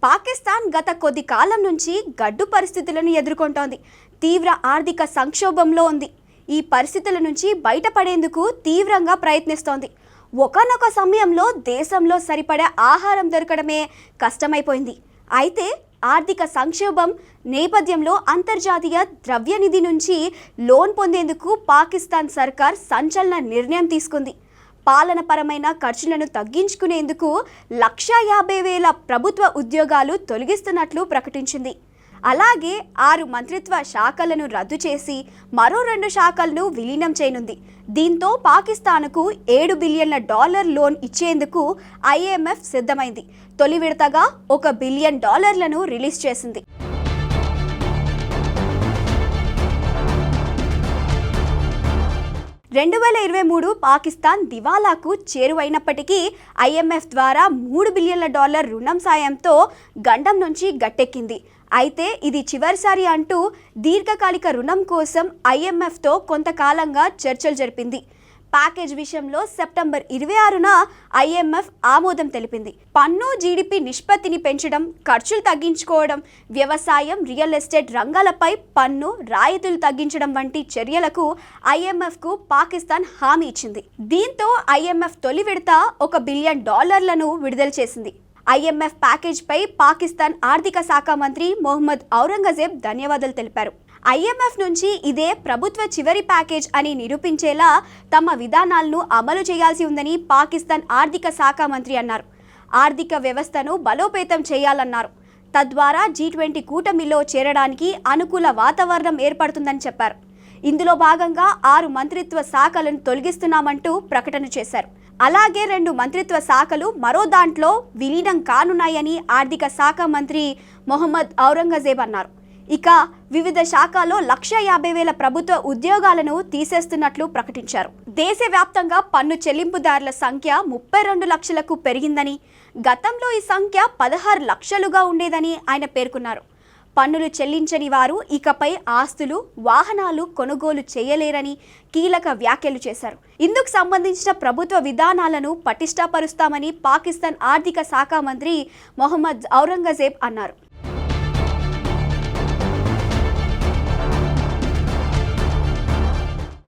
పాకిస్తాన్ గత కొద్ది కాలం నుంచి గడ్డు పరిస్థితులను ఎదుర్కొంటోంది. తీవ్ర ఆర్థిక సంక్షోభంలో ఉంది. ఈ పరిస్థితుల నుంచి బయటపడేందుకు తీవ్రంగా ప్రయత్నిస్తోంది. ఒకానొక సమయంలో దేశంలో సరిపడే ఆహారం దొరకడమే కష్టమైపోయింది. అయితే ఆర్థిక సంక్షోభం నేపథ్యంలో అంతర్జాతీయ ద్రవ్యనిధి నుంచి లోన్ పొందేందుకు పాకిస్తాన్ సర్కార్ సంచలన నిర్ణయం తీసుకుంది. పాలనపరమైన ఖర్చులను తగ్గించుకునేందుకు 1,50,000 ప్రభుత్వ ఉద్యోగాలు తొలగిస్తున్నట్లు ప్రకటించింది. అలాగే 6 మంత్రిత్వ శాఖలను రద్దు చేసి మరో 2 శాఖలను విలీనం చేయనుంది. దీంతో పాకిస్తాన్కు $7 బిలియన్ల లోన్ ఇచ్చేందుకు IMF సిద్ధమైంది. తొలి విడతగా $1 బిలియన్ రిలీజ్ చేసింది. రెండు 2023 పాకిస్తాన్ దివాలాకు చేరువైనప్పటికీ IMF ద్వారా $3 బిలియన్ల రుణం సాయంతో గండం నుంచి గట్టెక్కింది. అయితే ఇది చివరిసారి అంటూ దీర్ఘకాలిక రుణం కోసం IMFతో కొంతకాలంగా చర్చలు జరిపింది. ప్యాకేజ్ విషయంలో సెప్టెంబర్ 26న IMF ఆమోదం తెలిపింది. పన్ను GDP నిష్పత్తిని పెంచడం, ఖర్చులు తగ్గించుకోవడం, వ్యవసాయం, రియల్ ఎస్టేట్ రంగాలపై పన్ను రాయితీలు తగ్గించడం వంటి చర్యలకు IMFకు పాకిస్తాన్ హామీ ఇచ్చింది. దీంతో IMF తొలి విడత $1 బిలియన్ విడుదల చేసింది. IMF ప్యాకేజ్పై పాకిస్తాన్ ఆర్థిక శాఖ మంత్రి మొహమ్మద్ ఔరంగజేబ్ ధన్యవాదాలు తెలిపారు. IMF నుంచి ఇదే ప్రభుత్వ చివరి ప్యాకేజ్ అని నిరూపించేలా తమ విధానాలను అమలు చేయాల్సి ఉందని పాకిస్తాన్ ఆర్థిక శాఖ మంత్రి అన్నారు. ఆర్థిక వ్యవస్థను బలోపేతం చేయాలన్నారు. తద్వారా G20 కూటమిలో చేరడానికి అనుకూల వాతావరణం ఏర్పడుతుందని చెప్పారు. ఇందులో భాగంగా 6 మంత్రిత్వ శాఖలను తొలగిస్తున్నామంటూ ప్రకటన చేశారు. అలాగే 2 మంత్రిత్వ శాఖలు మరో దాంట్లో విలీనం కానున్నాయని ఆర్థిక శాఖ మంత్రి మొహమ్మద్ ఔరంగజేబ్ అన్నారు. ఇక వివిధ శాఖల్లో 1,50,000 ప్రభుత్వ ఉద్యోగాలను తీసేస్తున్నట్లు ప్రకటించారు. దేశవ్యాప్తంగా పన్ను చెల్లింపుదారుల సంఖ్య 32 లక్షలకు పెరిగిందని, గతంలో ఈ సంఖ్య 16 లక్షలుగా ఉండేదని ఆయన పేర్కొన్నారు. పన్నులు చెల్లించని వారు ఇకపై ఆస్తులు, వాహనాలు కొనుగోలు చేయలేరని కీలక వ్యాఖ్యలు చేశారు. ఇందుకు సంబంధించిన ప్రభుత్వ విధానాలను పటిష్టపరుస్తామని పాకిస్తాన్ ఆర్థిక శాఖ మంత్రి మొహమ్మద్ ఔరంగజేబ్ అన్నారు.